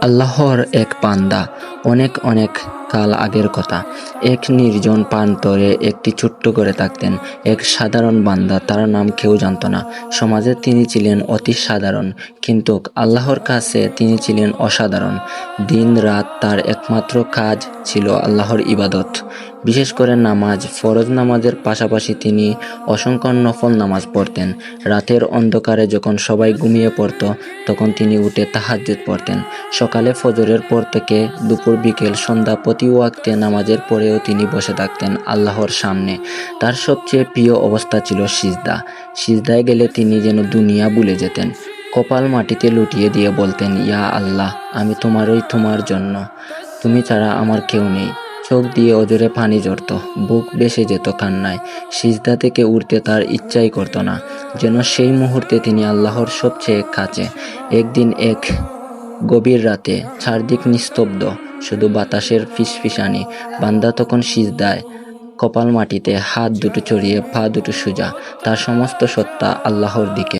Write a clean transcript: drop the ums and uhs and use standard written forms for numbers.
আল্লাহর এক বান্দা, অনেক অনেক কাল আগের কথা। এক নির্জন প্রান্তরে একটি ছোট্ট ঘরে থাকতেন এক সাধারণ বান্দা। তার নাম কেউ জানত না। সমাজে তিনি ছিলেন অতি সাধারণ, কিন্তু আল্লাহর কাছে তিনি ছিলেন অসাধারণ। দিন রাত তার একমাত্র কাজ ছিল আল্লাহর ইবাদত, বিশেষ করে নামাজ। ফরজ নামাজের পাশাপাশি তিনি অসংখ্য নফল নামাজ পড়তেন। রাতের অন্ধকারে যখন সবাই ঘুমিয়ে পড়ত, তখন তিনি উঠে তাহাজ্জুদ পড়তেন। সকালে ফজরের পর থেকে দুপুর, বিকেল, সন্ধ্যা প্রতি ওয়াক্তে নামাজের পরেও তিনি বসে থাকতেন আল্লাহর সামনে। তার সবচেয়ে প্রিয় অবস্থা ছিল সিজদা। সিজদায় গেলে তিনি যেন দুনিয়া ভুলে যেতেন। কপাল মাটিতে লুটিয়ে দিয়ে বলতেন, ইয়া আল্লাহ, আমি তোমারই, তোমার জন্য, তুমি ছাড়া আমার কেউ নেই। চোখ দিয়ে অজরে পানি ঝরত, বুক ভেসে যেত কান্নায়। সিজদা থেকে উঠতে তার ইচ্ছাই করত না, যেন সেই মুহূর্তে তিনি আল্লাহর সবচেয়ে কাছে। একদিন এক গভীর রাতে চারদিক নিস্তব্ধ, শুধু বাতাসের ফিসফিসানি। বান্দা তখন সিজদায়, কপাল মাটিতে, হাত দুটো ছড়িয়ে, পা দুটো সোজা, তার সমস্ত সত্তা আল্লাহর দিকে।